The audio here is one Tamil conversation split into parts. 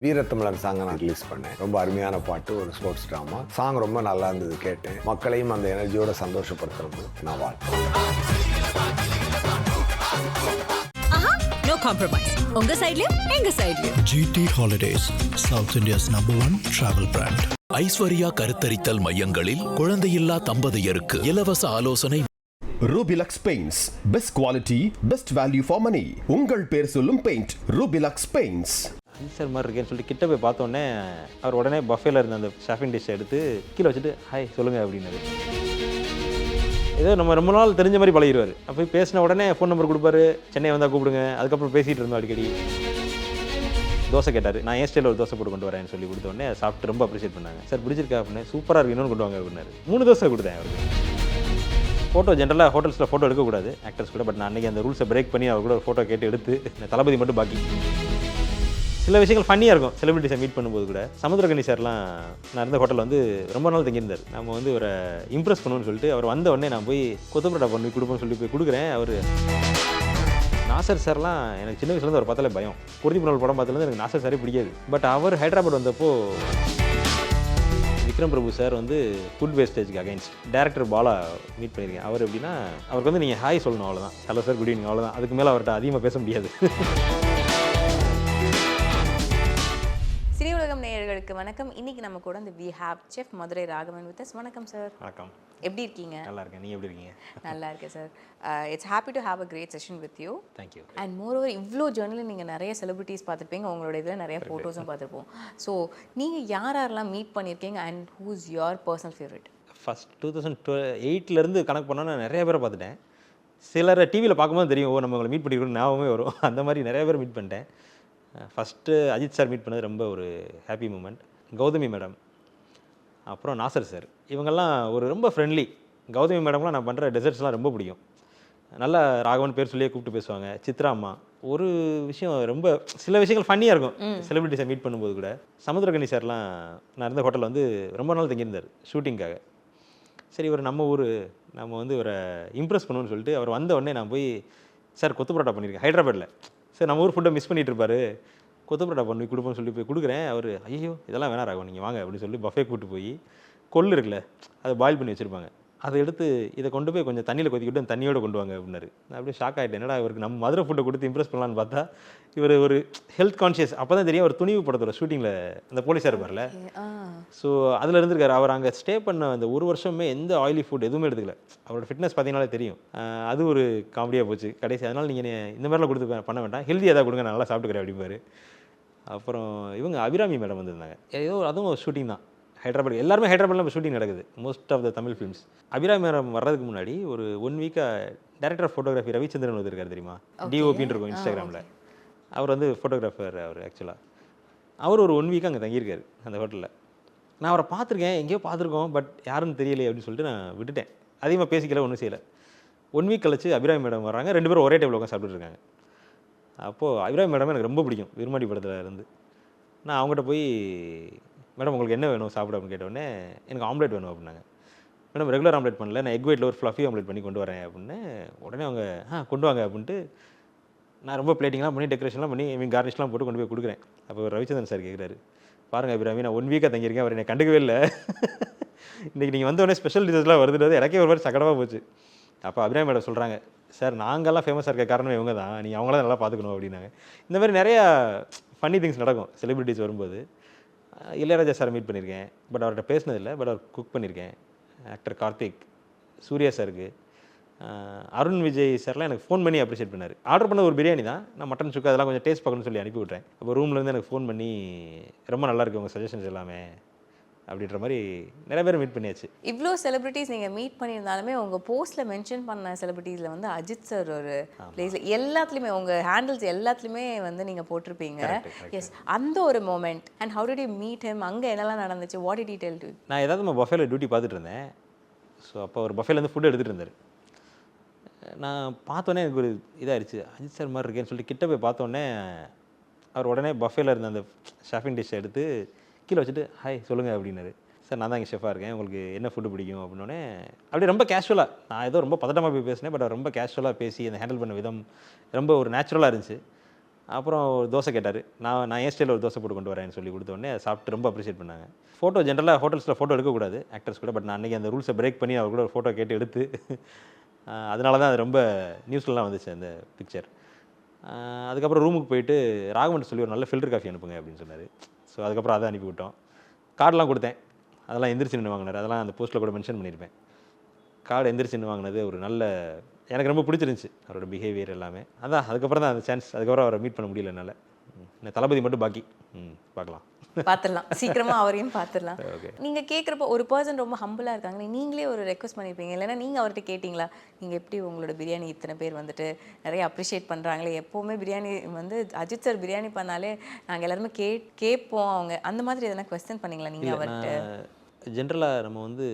வீரத்தமிழன் சாங்கை நான் ரிலீஸ் பண்ணேன். ரொம்ப அருமையான பாட்டு, ஒரு ஸ்போர்ட்ஸ் ட்ராமா சாங் ரொம்ப நல்லா இருந்தது. கேட்டேன், மக்களையும் அந்த எனர்ஜியோட சந்தோஷப்படுத்தணும் நான் வாழ்த்துறேன். No compromise. உங்க சைடுலயும் எங்க சைடுலயும். GT Holidays, South India's #1 travel brand. Aishwarya கருத்தரித்தல் மையங்களில் குழந்தையில்லா தம்பதியருக்கு இலவச ஆலோசனை. Rubilux paints, best quality, best value for money. உங்கள் பேர் சொல்லும் பெயிண்ட் ரூபிலக்ஸ் பெயிண்ட்ஸ். சார் மாதிரி இருக்கேன்னு சொல்லிட்டு கிட்ட போய் பார்த்தோன்னே அவர் உடனே பஃபேல இருந்த அந்த ஷாஃபிங் டிஷ்ஷை எடுத்து கீழே வச்சுட்டு ஹாய் சொல்லுங்கள் அப்படின்னாரு. ஏதோ நம்ம ரொம்ப நாள் தெரிஞ்ச மாதிரி பழகிடுவார். அப்போ பேசின உடனே ஃபோன் நம்பர் கொடுப்பாரு, சென்னை வந்தால் கூப்பிடுங்க. அதுக்கப்புறம் பேசிகிட்டு இருந்தோம் அடிக்கடி. தோசை கேட்டார், நான் ஏன் ஸ்டைலில் ஒரு தோசை போட்டு கொண்டு வரேன்னு சொல்லி கொடுத்தோடனே சாப்பிட்டு ரொம்ப அப்ரிஷியேட் பண்ணாங்க. சார் பிடிச்சிருக்கா அப்படின்னு, சூப்பராக இருக்கு, இன்னொன்று கொண்டு வாங்க அப்படின்னாரு. 3 தோசை கொடுத்தேன் அவருக்கு. ஃபோட்டோ ஜென்ரலாக ஹோட்டல்ஸில் ஃபோட்டோ எடுக்கக்கூடாது ஆக்டர்ஸ் கூட, பட் நான் அன்றைக்கி அந்த ரூல்ஸை பிரேக் பண்ணி அவர் கூட ஒரு ஃபோட்டோ கேட்டு எடுத்து தளபதி மட்டும் பாக்கி. சில விஷயங்கள் ஃபன்னியாக இருக்கும் செலிபிரிட்டிஸை மீட் பண்ணும்போது கூட. சமுத்திரகனி சார்லாம் நான் இருந்த ஹோட்டலில் வந்து ரொம்ப நாள் தங்கியிருந்தார். நம்ம வந்து ஒரு இம்ப்ரெஸ் பண்ணுவோன்னு சொல்லிட்டு அவர் வந்த உடனே நான் போய் கொத்து பரோட்டா பண்ணி கொடுப்போம்னு சொல்லி போய் கொடுக்குறேன். அவர் நாசர் சார்லாம் எனக்கு சின்ன வயசுலேருந்து அவர் பார்த்தாலே பயம். குருதி புனல் படம் பார்த்ததுலேருந்து எனக்கு நாசர் சாரே பிடிக்காது. பட் அவர் ஹைதராபாத் வந்தப்போ விக்ரம் பிரபு சார் வந்து ஃபுட் வேஸ்டேஜ்க்கு அகைன்ஸ்ட் டேரக்டர் பாலா மீட் பண்ணியிருக்கேன். அவர் எப்படின்னா அவருக்கு வந்து நீங்கள் ஹாய் சொல்லணும், அவ்வளோதான். ஹலோ சார், குட் ஈவினிங், அவ்வளோதான். அதுக்கு மேலே அவர்கிட்ட அதிகமாக பேச முடியாது. சினி உலகம் நேயர்களுக்கு வணக்கம். இன்னைக்கு நம்ம கூட இந்த we have chef Madurai Raghavan with us. வணக்கம் சார். வணக்கம். எப்படி இருக்கீங்க? நல்லா இருக்கேன், நீங்கள் எப்படி இருக்கீங்க? நல்லா இருக்கேன் sir. It's happy to have a great session with you. Thank you. And moreover இவ்வளோ ஜேர்னலில் நீங்கள் நிறைய செலிபிரிட்டிஸ் பார்த்துருப்பீங்க, உங்களோட இதில் நிறைய ஃபோட்டோஸும் பார்த்துருப்போம். ஸோ நீங்கள் யாரெல்லாம் மீட் பண்ணியிருக்கீங்க and who is your personal favourite? First 2008 கணக்கு பண்ணால் நான் நிறைய பேரை பார்த்துட்டேன். சிலரை டிவியில் பார்க்கும்போது தெரியும், ஓ நம்ம உங்களை மீட் பண்ணிருக்கோம் ஞாபகமே வரும். அந்த மாதிரி நிறைய பேர் மீட் பண்ணிட்டேன். ஃபஸ்ட்டு அஜித் சார் மீட் பண்ணது ரொம்ப ஒரு ஹாப்பி மூமெண்ட். கௌதமி மேடம், அப்புறம் நாசர் சார், இவங்கெல்லாம் ஒரு ரொம்ப ஃப்ரெண்ட்லி. கௌதமி மேடம்லாம் நான் பண்ணுற டெசர்ட்ஸ்லாம் ரொம்ப பிடிக்கும். நல்லா ராகவன் பேர் சொல்லியே கூப்பிட்டு பேசுவாங்க. சித்ரா அம்மா, ஒரு விஷயம் ரொம்ப சில விஷயங்கள் ஃபன்னியாக இருக்கும் செலிபிரிட்டிஸை மீட் பண்ணும்போது கூட. சமுத்திரகனி சார்லாம் நான் இருந்த ஹோட்டலில் வந்து ரொம்ப நாள் தங்கியிருந்தார் ஷூட்டிங்காக. சரி, ஒரு நம்ம ஊர் நம்ம வந்து ஒரு இம்ப்ரெஸ் பண்ணுவோன்னு சொல்லிட்டு அவர் வந்த உடனே நான் போய் சார் கொத்து பரோட்டா பண்ணியிருக்கேன் ஹைதராபாத்தில். சார் நம்ம ஊர் ஃபுட்டை மிஸ் பண்ணிட்டு இருப்பாரு, கொத்து பரோட்டா பண்ணி கொடுப்போம்னு சொல்லி போய் கொடுக்குறேன். அவர் ஐயோ இதெல்லாம் வேணா ராகும், நீங்கள் வாங்க அப்படின்னு சொல்லி பஃபே கூப்பிட்டு போய் கொள்ளு இருக்குல்ல அதை பாயில் பண்ணி வச்சுருப்பாங்க, அதை எடுத்து இதை கொண்டு போய் கொஞ்சம் தண்ணியில் கொதிக்கிட்டு அந்த தண்ணியோடு கொண்டு வாங்க அப்படின்னாரு. நான் அப்படியே ஷாக் ஆகிட்டேன். என்னடா இவருக்கு நம்ம மதுரை ஃபுட்டை கொடுத்து இம்ப்ரெஸ் பண்ணலான்னு பார்த்தா இவர் ஒரு ஹெல்த் கான்ஷியஸ். அப்போ தான் தெரியும் அவர் துணிவு படத்தோட ஷூட்டிங்கில் அந்த போலீஸாக இருப்பார்ல. ஸோ அதில் இருந்திருக்காரு. அவர் அங்கே ஸ்டே பண்ண அந்த ஒரு வருஷமே எந்த ஆயிலி ஃபுட் எதுவுமே எடுத்துக்கல. அவரோட ஃபிட்னஸ் பார்த்தீங்கன்னாலே தெரியும். அது ஒரு காமெடியாக போச்சு கடைசி. அதனால் நீங்கள் இந்த மாதிரிலாம் கொடுத்து பண்ண வேண்டாம், ஹெல்தி எதாவது கொடுங்க, நான் நல்லா சாப்பிட்டுக்கிறேன் அப்படிம்பாரு. அப்புறம் இவங்க அபிராமி மேடம் வந்திருந்தாங்க. ஏதோ அதுவும் ஷூட்டிங் தான் ஹைதராபாத். எல்லாருமே ஹைதராபாத்தில் இப்போ ஷூட்டிங் நடக்குது most of the Tamil films. Abirami madam வர்றதுக்கு முன்னாடி ஒரு 1 வீக்காக டேரக்டர் ஆஃப் ஃபோட்டோகிராஃபி ரவிச்சந்திரன் வந்திருக்காரு தெரியுமா, டிஓபின்னு இருக்கும் இன்ஸ்டாகிராமில். அவர் வந்து ஃபோட்டோகிராஃபர். அவர் ஆக்சுவலாக அவர் ஒரு 1 வீக் அங்கே தங்கியிருக்காரு அந்த ஹோட்டலில். நான் அவரை பார்த்துருக்கேன், எங்கேயோ பார்த்துருக்கோம், பட் யாருன்னு தெரியலையே அப்படின்னு சொல்லிட்டு நான் விட்டுட்டேன். அதிகமாக பேசிக்கல, ஒன்றும் செய்யலை. 1 வீக் கழிச்சு அபிராமி மேடம் வராங்க. 2 பேரும் ஒரே டேபிள் உட்காந்து சாப்பிட்டுருக்காங்க. அப்போது அபிராமி மேடம் எனக்கு ரொம்ப பிடிக்கும், விருமாடி படத்தில் இருந்து. நான் அவங்ககிட்ட போய் மேடம் உங்களுக்கு என்ன வேணும் சாப்பிட அப்படின்னு கேட்டோடனே எனக்கு ஆம்லேட் வேணும் அப்படின்னாங்க. மேடம் ரெகுலர் ஆம்லேட் பண்ணல, நான் எக் ஒயிட்டில் ஒரு ஃப்ளஃபி ஆம்லேட் பண்ணி கொண்டு வரேன் அப்படின்னு. உடனே அவங்க கொண்டு வாங்க அப்படின்ட்டு நான் ரொம்ப பிளேட்டிங்லாம் பண்ணி டெக்கரேஷன்லாம் பண்ணி கார்னிஷ்லாம் போட்டு கொண்டு போய் கொடுக்குறேன். அப்போ ரவிச்சந்திரன் சார் கேட்குறாரு, பாருங்கள் அபிராமி நான் 1 வீக்காக தங்கியிருக்கேன், அவர் என்னை கண்டுக்கவே இல்லை, இன்றைக்கி நீங்கள் வந்தோடனே ஸ்பெஷல் டிஷஸ்லாம் வருதுன்றது எனக்கே ஒரு மாதிரி சக்கடமாக போச்சு. அப்போ அபிராமி மேடம் சொல்கிறாங்க, சார் நாங்கள்லாம் ஃபேமஸாக இருக்க காரணம் இவங்க தான், நீங்கள் அவங்களாம் நல்லா பார்த்துக்கணும் அப்படின்னாங்க. இந்த மாதிரி நிறையா ஃபன்னி திங்ஸ் நடக்கும் செலிபிரிட்டிஸ் வரும்போது. இளையராஜா சார் மீட் பண்ணியிருக்கேன், பட் அவர்கிட்ட பேசினதில்லை, பட் அவர் குக் பண்ணியிருக்கேன். ஆக்டர் கார்த்திக், சூர்யா சாருக்கு, அருண் விஜய் சார்லாம் எனக்கு ஃபோன் பண்ணி அப்ரிஷியேட் பண்ணார். ஆர்டர் பண்ண ஒரு பிரியாணி தான், நான் மட்டன் சுக்கா அதெல்லாம் கொஞ்சம் டேஸ்ட் பார்க்கணும்னு சொல்லி அனுப்பி விட்றேன். அப்போ ரூம்லேருந்து எனக்கு ஃபோன் பண்ணி ரொம்ப நல்லாயிருக்கு உங்கள் சஜஷன்ஸ் எல்லாமே அப்படின்ற மாதிரி நிறைய பேர் மீட் பண்ணியாச்சு. இவ்வளோ செலிபிரிட்டிஸ் நீங்கள் மீட் பண்ணியிருந்தாலுமே உங்கள் போஸ்ட்டில் மென்ஷன் பண்ண செலிபிரிட்டிஸில் வந்து அஜித் சார் ஒரு பிளேஸில் எல்லாத்துலேயுமே உங்கள் ஹேண்டில்ஸ் எல்லாத்துலேயுமே வந்து நீங்கள் போட்டிருப்பீங்க. எஸ், அந்த ஒரு moment. And how did you meet him? அங்கே என்னெல்லாம் நடந்துச்சு? What did he tell you? நான் ஏதாவது நம்ம பஃபேல டியூட்டி பார்த்துட்டு இருந்தேன். ஸோ அப்போ ஒரு பஃபேலேருந்து ஃபுட் எடுத்துகிட்டு இருந்தார். நான் பார்த்தோன்னே எனக்கு ஒரு இதாகிடுச்சு, அஜித் சார் மாதிரி இருக்கேன்னு சொல்லிட்டு கிட்ட போய் பார்த்தோன்னே அவர் உடனே பஃபேல இருந்த அந்த ஷாஃபிங் டிஷ்ஷை எடுத்து கீழே வச்சுட்டு ஹாய் சொல்லுங்கள் அப்படின்னாரு. சார் நான் தான் இங்கே ஷெஃபாக இருக்கேன், உங்களுக்கு என்ன ஃபுட்டு பிடிக்கும் அப்படின்னோடனே அப்படியே ரொம்ப கேஷுவலாக, நான் ஏதோ ரொம்ப பதட்டமாக போய் பேசினேன், பட் ரொம்ப கேஷுவலாக பேசி அந்த ஹேண்டில் பண்ண விதம் ரொம்ப ஒரு நேச்சுரலாக இருந்துச்சு. அப்புறம் ஒரு தோசை கேட்டார். நான் என் ஸ்டைலில் ஒரு தோசை போட்டு கொண்டு வரேன்னு சொல்லி கொடுத்த உடனே சாப்பிட்டு ரொம்ப அப்ரிஷியேட் பண்ணாங்க. ஃபோட்டோ ஜென்ரலாக ஹோட்டல்ஸில் ஃபோட்டோ எடுக்கக்கூடாது ஆக்டர்ஸ் கூட. பட் நான் அன்றைக்கி அந்த ரூல்ஸை பிரேக் பண்ணி அவர் கூட ஒரு ஃபோட்டோ கேட்டு எடுத்து அதனால தான் அது ரொம்ப நியூஸ்லலாம் வந்துச்சு அந்த பிக்சர். அதுக்கப்புறம் ரூமுக்கு போயிட்டு ராகவன் சொல்லி ஒரு நல்ல ஃபில்டர் காஃபி அனுப்புங்க அப்படின்னு சொன்னார். ஸோ அதுக்கப்புறம் அதை அனுப்பி விட்டோம். கார்டெலாம் கொடுத்தேன். அதெல்லாம் எந்திரிச்சு நின்று வாங்கினார். அதெல்லாம் அந்த போஸ்ட்டில் கூட மென்ஷன் பண்ணியிருப்பேன். கார்டு எந்திரிச்சு நின்று வாங்கினது ஒரு நல்ல, எனக்கு ரொம்ப பிடிச்சிருந்துச்சி அவரோட பிஹேவியர் எல்லாமே. அதான் அதுக்கப்புறம் தான் அந்த சான்ஸ். அதுக்கப்புறம் அவரை மீட் பண்ண முடியல என்னால். தளபதி மட்டும் பாக்கி. பார்க்கலாம், பார்த்துடலாம், சீக்கிரமா அவரையும் பார்த்துடலாம். நீங்க கேட்குறப்போ ஒரு பர்சன் ரொம்ப ஹம்பிளா இருக்காங்க, நீங்களே ஒரு ரெக்வஸ்ட் பண்ணியிருப்பீங்க, இல்லைன்னா நீங்க அவர்கிட்ட கேட்டிங்களா, நீங்க எப்படி உங்களோட பிரியாணி இத்தனை பேர் வந்துட்டு நிறைய அப்ரிஷியேட் பண்றாங்களே, எப்போவுமே பிரியாணி வந்து அஜித் சார் பிரியாணி பண்ணாலே நாங்கள் எல்லாருமே கேட்போம், அவங்க அந்த மாதிரி எதனா கொஸ்டின் பண்ணீங்களா நீங்க அவர்கிட்ட? ஜென்ரலாக நம்ம வந்து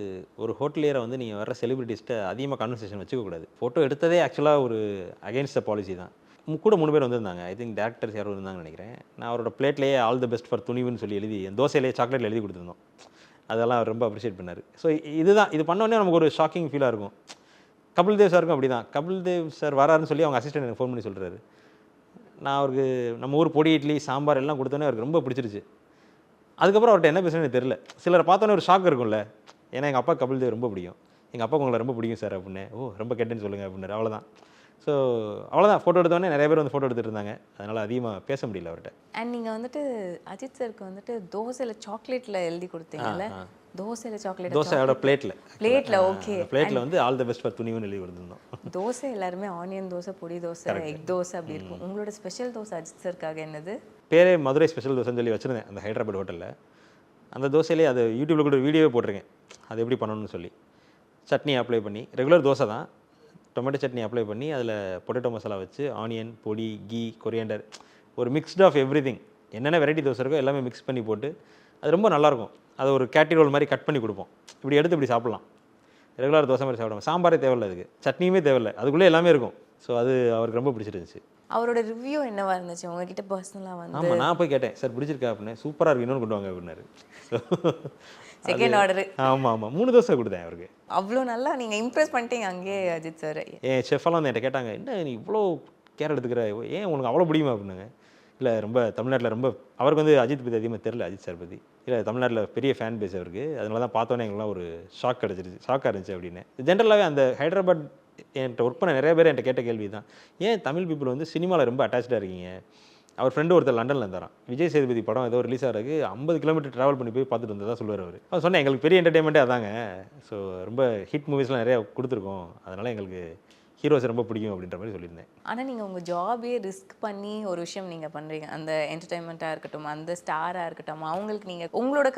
ஒரு ஹோட்டலியரை வந்து நீங்கள் வர செலிபிரிட்டிஸ்ட்டை அதிகமாக கான்வர்சேஷன் வச்சுக்கக்கூடாது. ஃபோட்டோ எடுத்ததே ஆக்சுவலாக ஒரு அகெயின்ஸ்ட் த பாலிசி தான். கூட 3 பேர் வந்திருந்தாங்க. ஐ திங்க் டேரக்டர்ஸ் யாரும் இருந்தாங்கன்னு நினைக்கிறேன். நான் அவரோட பிளேட்லேயே ஆல் தி பெஸ்ட் ஃபார் துணிவுன்னு சொல்லி எழுதி என் தோசையிலேயே சாக்லேட்டில் எழுதி கொடுத்துருந்தோம். அதெல்லாம் அவர் ரொம்ப அப்ரிஷியேட் பண்ணார். ஸோ இதுதான், இது பண்ணோடனே நமக்கு ஒரு ஷாக்கிங் ஃபீலாக இருக்கும். கபில் தேவ் சாருக்கும் அப்படி தான். கபில் தேவ் சார் வராருன்னு சொல்லி அவங்க அசிஸ்டன்ட் எனக்கு ஃபோன் பண்ணி சொல்கிறாரு. நான் அவருக்கு நம்ம ஊர் பொடி இட்லி சாம்பார் எல்லாம் கொடுத்தோன்னே அவருக்கு ரொம்ப பிடிச்சிருச்சு. அதுக்கப்புறம் அவர்கிட்ட என்ன பேசுறேன்னு தெரியல. சிலரை பார்த்தோன்னே ஒரு ஷாக் இருக்கும்ல. ஏன்னா எங்கள் அப்பா கபில் தேவ் ரொம்ப பிடிக்கும், எங்கள் அப்பாவுக்கு உங்களை ரொம்ப பிடிக்கும் சார் அப்படின்னு. ஓ ரொம்ப கெட்டேன்னு சொல்லுங்கள் அப்படின்னாரு. அவ்வளோதான். ஸோ அவ்வளோதான். ஃபோட்டோ எடுத்தோடனே நிறைய பேர் வந்து ஃபோட்டோ எடுத்துகிட்டு இருந்தாங்க. அதனால் அதிகமாக பேச முடியல அவர்கிட்ட. அண்ட் நீங்கள் வந்துட்டு அஜித் சாருக்கு வந்துட்டு தோசையில் சாக்லேட்டில் எழுதி கொடுத்தீங்கல்ல, தோசையில் சாக்லேட், தோசையோட பிளேட்டில் ஓகே, பிளேட்டில் வந்து ஆல் தி பெஸ்ட் ஃபார் துணிவுன்னு எழுதி கொடுத்துருந்தோம். தோசை எல்லாருமே ஆனியன் தோசை, பொடி தோசை, எக் தோசை அப்படி இருக்கும். உங்களோட ஸ்பெஷல் தோசை அஜித் சாருக்காக என்னது? பேரே மதுரை ஸ்பெஷல் தோசைன்னு சொல்லி வச்சுருந்தேன் அந்த ஹைதராபாத் ஹோட்டலில். அந்த தோசையிலே அது யூடியூப்பில் கூட வீடியோவே போட்டிருக்கேன், அது எப்படி பண்ணணும்னு சொல்லி. சட்னி அப்ளை பண்ணி, ரெகுலர் தோசை தான், டொமேட்டோ சட்னி அப்ளை பண்ணி அதில் பொட்டேட்டோ மசாலா வச்சு ஆனியன், பொடி, கீ, கொரியாண்டர், ஒரு மிக்ஸ்ட் ஆஃப் எவ்ரி திங், என்னென்ன வெரைட்டி தோசை இருக்கோ எல்லாமே மிக்ஸ் பண்ணி போட்டு அது ரொம்ப நல்லாயிருக்கும். அதை ஒரு கேட்டி ரோல் மாதிரி கட் பண்ணி கொடுப்போம். இப்படி எடுத்து இப்படி சாப்பிட்லாம். ரெகுலர் தோசை மாதிரி சாப்பிடுவோம். சாம்பாரே தேவையில்லை, அதுக்கு சட்னியுமே தேவையில்லை, அதுக்குள்ளே எல்லாமே இருக்கும். ஸோ அது அவருக்கு ரொம்ப பிடிச்சிருந்துச்சு. அவரோட ரிவ்யூ என்னவா இருந்துச்சு உங்ககிட்ட பர்சனலாக வந்து? ஆமாம், நான் போய் கேட்டேன், சார் பிடிச்சிருக்கா அப்படின்னு. சூப்பராக இருக்கு, இன்னொன்று கொண்டு வாங்க அப்படின்னாரு. So second order. ஆமாம் 3 தோசை கொடுத்தேன் அவருக்கு. அவ்வளோ நல்லா நீங்கள் இம்ப்ரெஸ் பண்ணிட்டீங்க அங்கேயே அஜித் சார். என் ஷெஃபெல்லாம் வந்து என்கிட்ட கேட்டாங்க, என்ன நீ இவ்வளோ கேர் எடுத்துக்கிற, ஏன் உனக்கு அவ்வளோ பிடிக்குமா அப்படின்னாங்க. இல்லை ரொம்ப தமிழ்நாட்டில் ரொம்ப, அவருக்கு வந்து அஜித் பற்றி அதிகமாக தெரில, அஜித் சார் பற்றி. இல்லை தமிழ்நாட்டில் பெரிய ஃபேன் பேஸ் அவருக்கு, அதனால தான் பார்த்தோன்னே எங்களுக்குலாம் ஒரு ஷாக்காக இருந்துச்சு அப்படின்னு. ஜென்ரலாகவே அந்த ஹைதராபாத் என்கிட்ட ஒர்க் பண்ண நிறைய பேர் என்கிட்ட கேட்ட கேள்வி தான், ஏன் தமிழ் பீப்புள் வந்து சினிமாவில் ரொம்ப அட்டாச்சாக இருக்கீங்க. அவர் ஃப்ரெண்டு ஒருத்தர் லண்டனில் இருந்தாரான், விஜய் சேதுபதி படம் ஏதோ ரிலீஸ் ஆகிறதுக்கு 50 கிலோமீட்டர் ட்ராவல் பண்ணி போய் பார்த்துட்டு வந்ததாக சொல்லுவார் அவர். அவர் சொன்னேன், எங்களுக்கு பெரிய என்டர்டைன்மெண்ட்டே அதாங்க. ஸோ ரொம்ப ஹிட் மூவிஸ்லாம் நிறையா கொடுத்துருக்கோம், அதனால் எங்களுக்கு ஹீரோஸ் ரொம்ப பிடிக்கும் அப்படின்ற மாதிரி சொல்லியிருந்தேன். ஆனால் நீங்கள் உங்கள் ஜாபே ரிஸ்க் பண்ணி ஒரு விஷயம் நீங்கள் பண்ணுறீங்க, அந்த என்டர்டைன்மெண்ட்டாக இருக்கட்டும், அந்த ஸ்டாராக இருக்கட்டும், அவங்களுக்கு நீங்கள் உங்களோட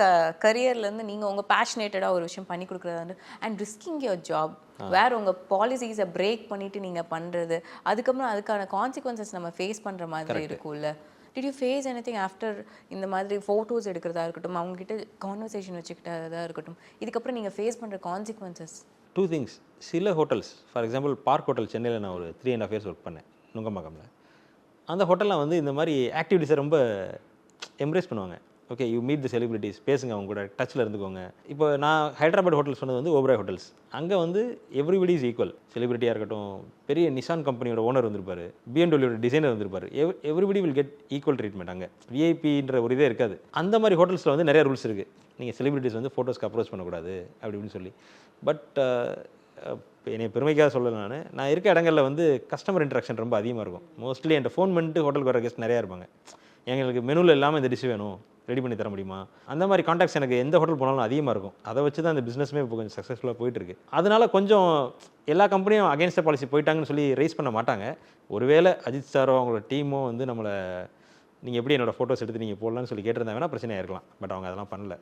கரியர்லேருந்து நீங்கள் உங்கள் பேஷனேட்டடாக ஒரு விஷயம் பண்ணி கொடுக்குறது வந்து, அண்ட் ரிஸ்கிங் யுவர் ஜாப், வேறு உங்கள் பாலிசிஸை பிரேக் பண்ணிவிட்டு நீங்கள் பண்ணுறது, அதுக்கப்புறம் அதுக்கான கான்சிக்வன்சஸ் நம்ம ஃபேஸ் பண்ணுற மாதிரி இருக்கும்ல. Did you face anything after இந்த மாதிரி ஃபோட்டோஸ் எடுக்கிறதா இருக்கட்டும், அவங்ககிட்ட கான்வர்சேஷன் வச்சுக்கிட்டதாக இருக்கட்டும், இதுக்கப்புறம் நீங்கள் ஃபேஸ் பண்ணுற கான்சிக்வன்சஸ்? 2 things. சில hotels, for example park hotel சென்னையில் நான் ஒரு 3.5 years ஒர்க் பண்ணேன் நுங்கம்பாக்கமில். அந்த ஹோட்டலில் வந்து இந்த மாதிரி ஆக்டிவிட்டீஸை ரொம்ப எம்ப்ரேஸ் பண்ணுவாங்க. Okay, you meet the celebrities, பேசுங்க, அவங்க கூட டச்சில் இருந்துக்கோங்க. இப்போ நான் ஹைதராபாத் ஹோட்டல்ஸ் சொன்னது வந்து ஓபராய் ஹோட்டல்ஸ். அங்கே வந்து எவ்ரிபடி இஸ் ஈக்குவல். செலிபிரிட்டியாக இருக்கட்டும், பெரிய நிசான் கம்பெனியோட ஓனர் வந்திருப்பார், பிஎம்டபிள்யூட டிசைனர் வந்திருப்பார், everybody will get equal treatment. அங்கே விஐபின்ற ஒரு இதே இருக்காது. அந்த மாதிரி ஹோட்டல்ஸில் வந்து நிறைய ரூல்ஸ் இருக்குது. நீங்கள் செலிபிரிட்டிஸ் வந்து ஃபோட்டோஸ்க்கு அப்ரோச் பண்ணக்கூடாது அப்படின்னு சொல்லி. பட் என்னை பெருமைக்காக சொல்லலை, நான் இருக்க இடங்களில் வந்து கஸ்டமர் இன்ட்ராக்ஷன் ரொம்ப அதிகமாக இருக்கும். மோஸ்ட்லி என்கிட்ட ஃபோன் பண்ணிட்டு ஹோட்டலுக்கு வர கெஸ்ட் நிறையா இருப்பாங்க. எங்களுக்கு மெனுவில் இல்லாமல் இந்த டிஷ் வேணும், ரெடி பண்ணி தர முடியுமா, அந்த மாதிரி கான்டாக்ட்ஸ் எனக்கு எந்த ஹோட்டல் போனாலும் அதிகமாக இருக்கும். அதை வச்சு தான் அந்த பிஸ்னஸுமே இப்போ கொஞ்சம் சக்ஸஸ்ஃபுல்லாக போயிட்டுருக்கு. அதனால கொஞ்சம் எல்லா கம்பெனியும் அகேன்ஸ்ட் பாலிசி போயிட்டாங்கன்னு சொல்லி ரைஸ் பண்ண மாட்டாங்க. ஒருவேளை அஜித் சாரோ அவங்களோட டீமோ வந்து நம்மளை நீங்கள் எப்படி என்னோட ஃபோட்டோஸ் எடுத்து நீங்கள் போடலான்னு சொல்லி கேட்டிருந்தா வேணால் பிரச்சனையாக இருக்கலாம். பட் அவங்க அதெல்லாம் பண்ணல.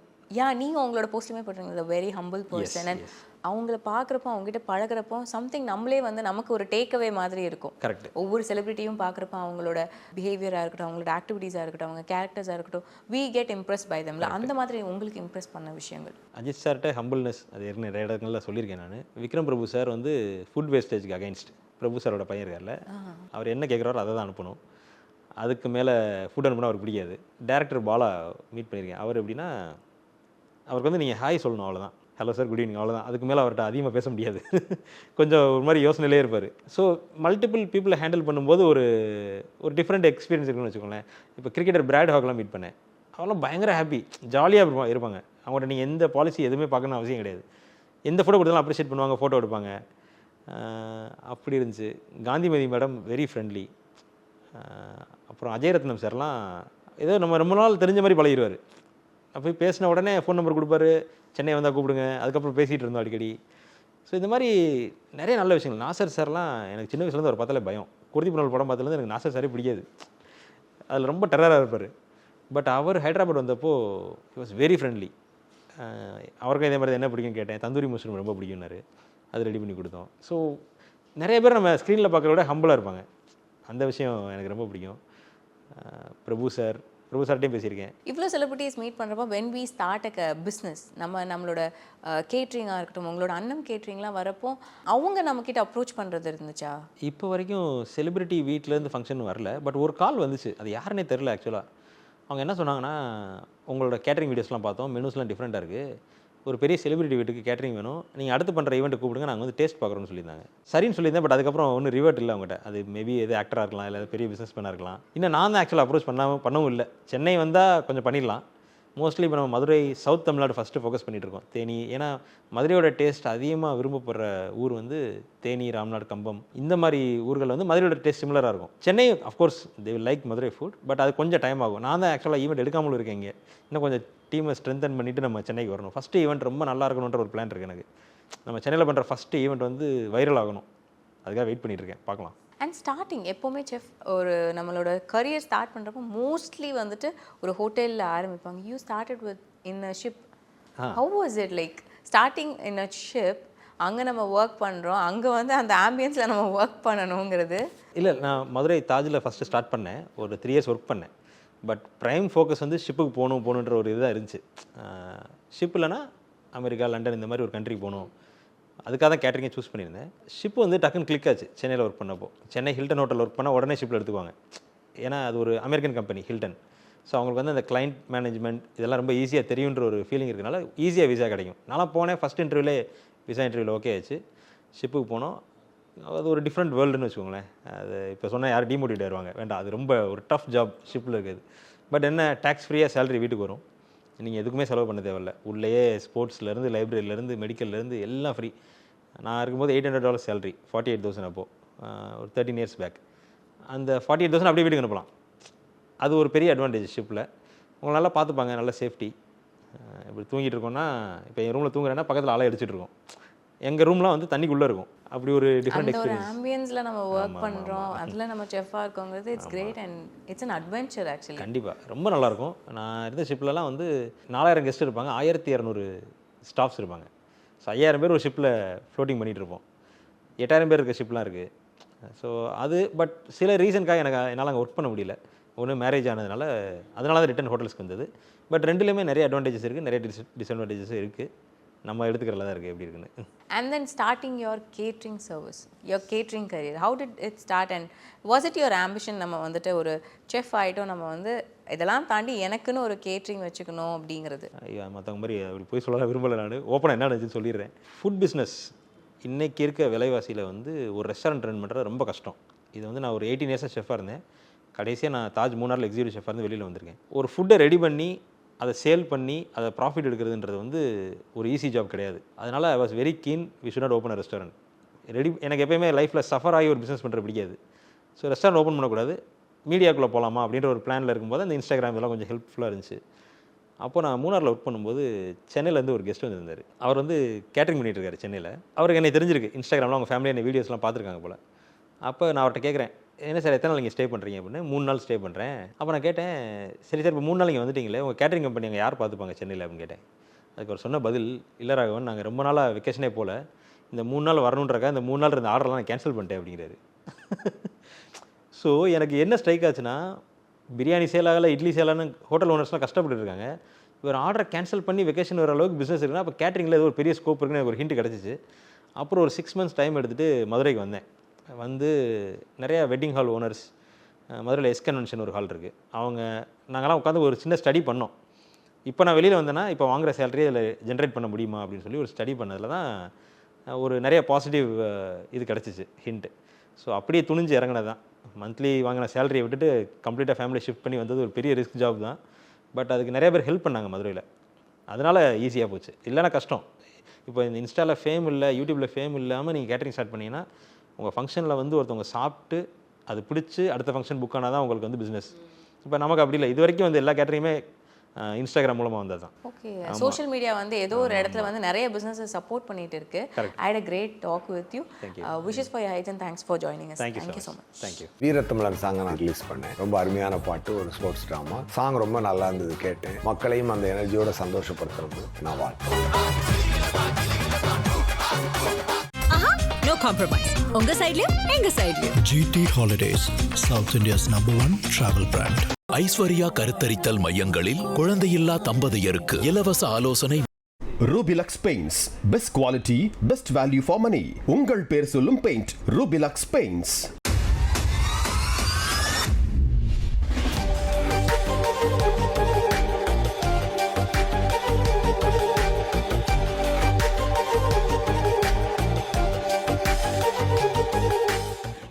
நீங்கள் உங்களோட போஸ்ட்லேயுமே போட்டுருங்க, வெரி ஹம்பிள் பர்சன். அண்ட் அவங்கள பார்க்குறப்போ, அவங்ககிட்ட பழகிறப்போ சம்திங் நம்மளே வந்து நமக்கு ஒரு டேக்அவே மாதிரி இருக்கும். கரெக்ட். ஒவ்வொரு செலிபிரிட்டியும் பார்க்குறப்போ அவங்களோட பிஹேவியராக இருக்கட்டும், அவங்களோட ஆக்டிவிட்டீஸாக இருக்கட்டும், அவங்க கேரக்டர்ஸாக இருக்கட்டும், வி கெட் இம்ப்ரெஸ் பை தம்ல. அந்த மாதிரி உங்களுக்கு இம்ப்ரெஸ் பண்ண விஷயங்கள்? அஜித் சார்கிட்ட ஹம்பிள்னஸ் அது நிறைய இடங்களில் சொல்லியிருக்கேன் நான். விக்ரம் பிரபு சார் வந்து ஃபுட் வேஸ்டேஜ்க்கு அகைன்ஸ்ட். பிரபு சாரோட பையன் இருக்கார்ல, அவர் என்ன கேட்குறாரோ அதை தான் அனுப்பணும். அதுக்கு மேலே ஃபுட் அனுப்புனா அவருக்கு பிடிக்காது. டேரக்டர் பாலா மீட் பண்ணியிருக்கேன். அவர் எப்படின்னா, அவருக்கு வந்து நீங்கள் ஹாய் சொல்லணும், அவ்வளோதான். ஹலோ சார் குட் ஈவினிங் அவ்வளோதான். அதுக்கு மேலே அவர்கிட்ட அதிகமாக பேச முடியாது. கொஞ்சம் ஒரு மாதிரி யோசனையிலே இருப்பார். ஸோ மல்டிபிள் பீப்புளை ஹேண்டில் பண்ணும்போது ஒரு டிஃப்ரெண்ட் எக்ஸ்பீரியன்ஸ் இருக்குன்னு வச்சுக்கோங்களேன். இப்போ கிரிக்கெட்டர் பிராட் ஹாக்லாம் மீட் பண்ணேன். அவெல்லாம் பயங்கர ஹாப்பி, ஜாலியாக இருப்பாங்க. அவங்கள்ட்ட நீங்கள் எந்த பாலிசி எதுவுமே பார்க்கணும்னு அவசியம் கிடையாது. எந்த ஃபோட்டோ கொடுத்தாலும் அப்ரிஷியேட் பண்ணுவாங்க, ஃபோட்டோ எடுப்பாங்க. அப்படி இருந்துச்சு. Kanthimathi madam very friendly. அப்புறம் அஜயரத்னம் சார்லாம் ஏதோ நம்ம ரொம்ப நாள் தெரிஞ்ச மாதிரி பழகிடுவார். அப்போ பேசின உடனே ஃபோன் நம்பர் கொடுப்பாரு, சென்னை வந்தால் கூப்பிடுங்க, அதுக்கப்புறம் பேசிகிட்டு இருந்தோம் அடிக்கடி. ஸோ இந்த மாதிரி நிறைய நல்ல விஷயங்கள். நாசர் சார்லாம் எனக்கு சின்ன வயசுலேருந்து அவர் பார்த்தாலே பயம். குருதி புனல் படம் பார்த்ததுலேருந்து எனக்கு நாசர் சாரே பிடிக்காது. அதில் ரொம்ப டெரராக இருப்பார். பட் அவர் ஹைதராபாத் வந்தப்போ ஹி வாஸ் வெரி ஃப்ரெண்ட்லி. அவருக்கும் இதே மாதிரி என்ன பிடிக்கும்னு கேட்டேன். தந்தூரி மஷ்ரூம் ரொம்ப பிடிக்கும்னாரு, அது ரெடி பண்ணி கொடுத்தோம். ஸோ நிறைய பேர் நம்ம ஸ்க்ரீனில் பார்க்குறத விட ஹம்பிளாக இருப்பாங்க. அந்த விஷயம் எனக்கு ரொம்ப பிடிக்கும். பிரபு சார்ட்டையும் பேசியிருக்கேன். இவ்வளோ செலிபிரிட்டிஸ் மீட் பண்ணுறப்போ when we start a business, நம்மளோட கேட்ரிங்காக இருக்கட்டும், உங்களோட அன்னம் கேட்ரிங்லாம் வரப்போ அவங்க நம்மக்கிட்ட அப்ரோச் பண்ணுறது இருந்துச்சா? இப்போ வரைக்கும் செலிபிரிட்டி வீட்டிலேருந்து ஃபங்க்ஷன் வரல. பட் ஒரு கால் வந்துச்சு, அது யாருன்னே தெரில ஆக்சுவலாக. அவங்க என்ன சொன்னாங்கன்னா, உங்களோட கேட்ரிங் வீடியோஸ்லாம் பார்த்தோம், மெனூஸ்லாம் டிஃப்ரெண்ட்டாக இருக்குது, ஒரு பெரிய செலிபிரிட்டி வீட்டுக்கு கேட்ரிங் வேணும், நீங்கள் அடுத்து பண்ணுற ஈவெண்ட்டு கூப்பிடுங்க, நாங்கள் வந்து டேஸ்ட் பார்க்குறோன்னு சொல்லியிருந்தாங்க. சரின்னு சொல்லியிருந்தேன். பட் அதுக்கப்புறம் ஒன்றும் ரிவர்ட் இல்லை அவங்ககிட்ட. அது மேபி எது ஆக்டராக இருக்கலாம், இல்லை பெரிய பிஸ்னஸ் மேனாக இருக்கலாம். இன்னும் நான் தான் ஆக்சுவலாக அப்ரோச் பண்ணவும் இல்லை. சென்னை வந்தால் கொஞ்சம் பண்ணிடலாம். மோஸ்ட்லி இப்போ நம்ம Madurai, south Tamil Nadu first focus பண்ணிகிட்டு இருக்கோம். தேனி, ஏன்னா மதுரையோட டேஸ்ட் அதிகமாக விரும்பப்படுற ஊர் வந்து தேனி, ராம்நாடு, கம்பம், இந்த மாதிரி ஊர்கள் வந்து மதுரையோட டேஸ்ட் சிமிலராக இருக்கும். Chennai of course they will like Madurai food, but அது கொஞ்சம் டைம் ஆகும். நான் தான் ஆக்சுவலாக ஈவெண்ட் எடுக்காமலும் இருக்கேன். இங்கே இன்னும் கொஞ்சம் டீமை ஸ்ட்ரென்தன் பண்ணிவிட்டு நம்ம சென்னைக்கு வரணும். ஃபஸ்ட்டு ஈவெண்ட் ரொம்ப நல்லா இருக்கணுன்ற ஒரு பிளான் இருக்குது எனக்கு. நம்ம சென்னையில் பண்ணுற ஃபஸ்ட்டு ஈவெண்ட் வந்து வைரல் ஆகணும். அதுக்காக வெயிட் பண்ணிட்டு இருக்கேன், பார்க்கலாம். அண்ட் ஸ்டார்டிங் எப்போவுமே செஃப் ஒரு நம்மளோட கரியர் ஸ்டார்ட் பண்ணுறப்போ மோஸ்ட்லி வந்துட்டு ஒரு ஹோட்டலில் ஆரம்பிப்பாங்க. You started with in a ship. How was it like starting in a ship? அங்கே நம்ம ஒர்க் பண்ணுறோம், அங்கே வந்து அந்த ஆம்பியன்ஸில் நம்ம ஒர்க் பண்ணணுங்கிறது. இல்லை, நான் மதுரை தாஜில் ஃபஸ்ட்டு ஸ்டார்ட் பண்ணேன். ஒரு 3 years ஒர்க் பண்ணேன். பட் ப்ரைம் ஃபோக்கஸ் வந்து ஷிப்புக்கு போகணுன்ற ஒரு இதுதான் இருந்துச்சு. ஷிப் இல்லைனா அமெரிக்கா, லண்டன் இந்த மாதிரி ஒரு கண்ட்ரிக்கு போகணும். அதுக்காக தான் கேட்டரிங்கை சூஸ் பண்ணியிருந்தேன். ஷிப்பு வந்து டக்குன்னு கிளிக் ஆச்சு சென்னையில் ஒர்க் பண்ணப்போ. சென்னை ஹில்டன் ஹோட்டல் ஒர்க் பண்ணால் உடனே ஷிப்பில் எடுத்துக்குவாங்க. ஏன்னா அது ஒரு அமெரிக்கன் கம்பெனி ஹில்டன். ஸோ அவங்களுக்கு வந்து அந்த கிளைண்ட் மேனேஜ்மெண்ட் இதெல்லாம் ரொம்ப ஈஸியாக தெரியுன்ற ஒரு ஃபீலிங் இருக்கனால ஈஸியாக விசா கிடைக்கும். நான்லாம் போனேன், ஃபஸ்ட் இன்டர்வியூலே விசா இன்டர்வியூவில் ஓகே ஆச்சு. ஷிப்புக்கு போனோம். அது ஒரு டிஃப்ரெண்ட் வேர்ல்டுன்னு வச்சுக்கோங்களேன். அது இப்போ சொன்னால் யாரும் டிமோட்டிவேட் ஆயிடுவாங்க, வேண்டாம். அது ரொம்ப ஒரு டஃப் ஜாப் ஷிப்பில் இருக்குது. பட் என்ன, டேக்ஸ் ஃப்ரீயாக சேலரி வீட்டுக்கு வரும். நீங்கள் எதுக்குமே செலவு பண்ண தேவையில்லை. உள்ளேயே ஸ்போர்ட்ஸ்லேருந்து, லைப்ரரியிலேருந்து, மெடிக்கல்லேருந்து எல்லாம் ஃப்ரீ. நான் இருக்கும்போது $800 சேலரி, 48,000 அப்போது, ஒரு 13 years பேக். அந்த 48,000 அப்படியே வீட்டுக்கு அனுப்பலாம். அது ஒரு பெரிய அட்வான்டேஜ் ஷிப்பில். உங்களை நல்லா பார்த்துப்பாங்க, நல்ல சேஃப்டி. இப்படி தூங்கிட்டு இருக்கோன்னா, இப்போ என் ரூமில் தூங்குறேன்னா பக்கத்தில் ஆளை அடிச்சிட்டு இருக்கோம். எங்கள் ரூம்லாம் வந்து தண்ணிக்குள்ளே இருக்கும். அப்படி ஒரு டிஃப்ரெண்ட் எக்ஸ்பீரியன்ஸ். ஆம்பியன்ஸில் நம்ம ஒர்க் பண்ணுறோம், அதில் நம்ம செஃப்பாக இருக்கோங்கிறது it's great and it's an adventure actually. கண்டிப்பாக ரொம்ப நல்லாயிருக்கும். நான் இருந்த ஷிப்லலாம் வந்து 4000 கெஸ்ட் இருப்பாங்க, 1200 ஸ்டாஃப்ஸ் இருப்பாங்க. ஸோ 5000 பேர் ஒரு ஷிப்பில் ஃப்ளோட்டிங் பண்ணிகிட்டு இருப்போம். 8000 பேர் இருக்க ஷிப்லாம் இருக்குது. ஸோ அது பட் சில ரீசனுக்காக என்னால் அங்கே ஒர்க் பண்ண முடியல. ஒன்று மேரேஜ் ஆனதுனால, அதனால தான் ரிட்டன் ஹோட்டல்ஸ்க்கு வந்தது. பட் ரெண்டுலேயுமே நிறைய அட்வான்டேஜஸ் இருக்குது, நிறைய டிஸ்அட்வான்டேஜஸும் இருக்குது. நம்ம எடுத்துக்கிறதுல தான் இருக்குது எப்படி இருக்குன்னு. And then starting your catering service, your catering career, how did it start and was it your ambition நம்ம வந்துட்டு ஒரு செஃப் ஆகிட்டோம், நம்ம வந்து இதெல்லாம் தாண்டி எனக்குன்னு ஒரு கேட்ரிங் வச்சுக்கணும் அப்படிங்கிறது? ஐயா, மற்றவங்க மாதிரி அப்படி போய் சொல்லலாம் விரும்பலை. நான் ஓப்பனாக என்ன நினச்சி சொல்லிடுறேன். ஃபுட் பிஸ்னஸ் இன்றைக்கி இருக்க விலைவாசியில் வந்து ஒரு ரெஸ்டாரண்ட் ரன் பண்ணுறது ரொம்ப கஷ்டம். இது வந்து நான் ஒரு 18 years ஷெஃபாக இருந்தேன். கடைசியாக நான் தாஜ் மூணாரில் எக்ஸிக்யூட்டிவ் ஷெஃபாக இருந்து வெளியில் வந்திருக்கேன். ஒரு ஃபுட்டை ரெடி பண்ணி அதை சேல் பண்ணி அதை ப்ராஃபிட் எடுக்கிறதுன்றது வந்து ஒரு ஈஸி ஜாப் கிடையாது. அதனால் I was very keen we should not open a restaurant. எனக்கு எப்போயுமே லைஃப்பில் சஃபர் ஆகி ஒரு பிஸ்னஸ் பண்ணுறது பிடிக்காது. ஸோ ரெஸ்டாரண்ட் ஓப்பன் பண்ணக்கூடாது, மீடியாக்குள்ளே போகலாமா அப்படின்ற ஒரு பிளானில் இருக்கும்போது அந்த இன்ஸ்டாகிராம் இதெல்லாம் கொஞ்சம் ஹெல்ப்ஃபுல்லாக இருந்துச்சு. அப்போ நான் மூணாரில் ஒர்க் பண்ணும்போது சென்னையிலேருந்து ஒரு கெஸ்ட் வந்துருந்தார். அவர் வந்து கேட்டரிங் பண்ணிகிட்டு இருக்காரு சென்னையில். அவருக்கு என்னை தெரிஞ்சிருக்கு, இன்ஸ்டாகிராமில் அவங்க ஃபேமிலி என்ன வீடியோஸ்லாம் பார்த்துருக்காங்க போல். அப்போ நான் அவர்கிட்ட கேட்குறேன், என்ன சார் எத்தனை நாள் நீங்கள் ஸ்டே பண்ணுறீங்க அப்படின்னு. 3 நாள் ஸ்டே பண்ணுறேன். அப்போ நான் கேட்டேன், சரி சார் இப்போ 3 நாள் இங்கே வந்துட்டீங்களே, உங்கள் கேட்டரிங் கம்பெனி அங்கே யார் பார்த்துப்பாங்க சென்னையில் அப்படின்னு கேட்டேன். அதுக்கு அவர் சொன்ன பதில், இல்லை ராகவன், நாங்கள் ரொம்ப நாளாக வெக்கேஷனே போல், இந்த 3 நாள் வரணுன்றக்கா இந்த 3 நாள் இருந்த ஆர்டர்லாம் நான் கேன்சல் பண்ணிட்டேன் அப்படிங்கிறாரு. ஸோ எனக்கு என்ன ஸ்ட்ரைக் ஆச்சுன்னா, பிரியாணி சேல் ஆகலை, இட்லி சேலான்னு ஹோட்டல் ஓனர்ஸ்லாம் கஷ்டப்பட்டு இருக்காங்க. இவர் ஆர்டரை கேன்சல் பண்ணி வெக்கேஷன் வர அளவுக்கு பிஸ்னஸ் இருக்குன்னா அப்போ கேட்டரிங்கில் ஏதோ ஒரு பெரிய ஸ்கோப் இருக்குன்னு எனக்கு ஒரு ஹிண்ட் கிடச்சிச்சு. அப்புறம் ஒரு 6 months டைம் எடுத்துகிட்டு மதுரைக்கு வந்தேன். வந்து நிறையா வெட்டிங் ஹால் ஓனர்ஸ், மதுரையில் எஸ் கன்வென்ஷன் ஒரு ஹால் இருக்குது, நாங்கள்லாம் உட்காந்து ஒரு சின்ன ஸ்டடி பண்ணோம். இப்போ நான் வெளியில் வந்தேன்னா இப்போ வாங்குற சேலரி அதில் ஜென்ரேட் பண்ண முடியுமா அப்படின்னு சொல்லி ஒரு ஸ்டடி பண்ணதில் தான் ஒரு நிறைய பாசிட்டிவ் இது கிடச்சிச்சு ஹிண்ட்டு. ஸோ அப்படியே துணிஞ்சு இறங்கினது தான். மந்த்லி வாங்கின சேலரியை விட்டுட்டு கம்ப்ளீட்டாக ஃபேமிலி ஷிஃப்ட் பண்ணி வந்தது ஒரு பெரிய ரிஸ்க் ஜாப் தான். பட் அதுக்கு நிறைய பேர் ஹெல்ப் பண்ணாங்க மதுரையில், அதனால் ஈஸியாக போச்சு. இல்லைனா கஷ்டம். இப்போ இந்த இன்ஸ்டாவில் ஃபேம் இல்லை, யூடியூப்பில் ஃபேம் இல்லாமல் நீங்கள் கேட்டரிங் ஸ்டார்ட் பண்ணிங்கன்னா உங்கள் ஃபங்க்ஷனில் வந்து ஒருத்தவங்க சாப்பிட்டு அது பிடிச்சி அடுத்த ஃபங்க்ஷன் புக் ஆனால் தான் உங்களுக்கு வந்து பிஸ்னஸ். இப்போ நமக்கு அப்படி இல்லை. இது வரைக்கும் வந்து எல்லா கேட்டரிங்குமே இன்ஸ்டாகிராம் மூலமாக வந்தது தான். ஓகே, சோஷியல் மீடியா வந்து ஏதோ ஒரு இடத்துல வந்து நிறைய பிசினஸை சப்போர்ட் பண்ணிட்டு இருக்கு. ஐ had a great talk with you. Wishes for your height and thanks for joining us. Thank you so much. Thank you. வீரத்தமிழன் சாங்கை நான் ரிலீஸ் பண்ணேன். ரொம்ப அருமையான பாட்டு, ஒரு ஸ்போர்ட்ஸ் ட்ராமா. சாங் ரொம்ப நல்லா இருந்தது கேட்டேன். மக்களையும் அந்த எனர்ஜியோட சந்தோஷப்படுத்துறது நான் வாழ்த்துறேன். No compromise. உங்க சைடுலயும் எங்க சைடுலயும். GT Holidays, South India's #1 travel brand. Aishwarya கருத்தரித்தல் மையங்களில் குழந்தையில்லா தம்பதியருக்கு இலவச ஆலோசனை. Rubilux paints, best quality best value for money. உங்கள் பேர் சொல்லும் பெயிண்ட் ரூபிலக்ஸ் பெயிண்ட்ஸ்.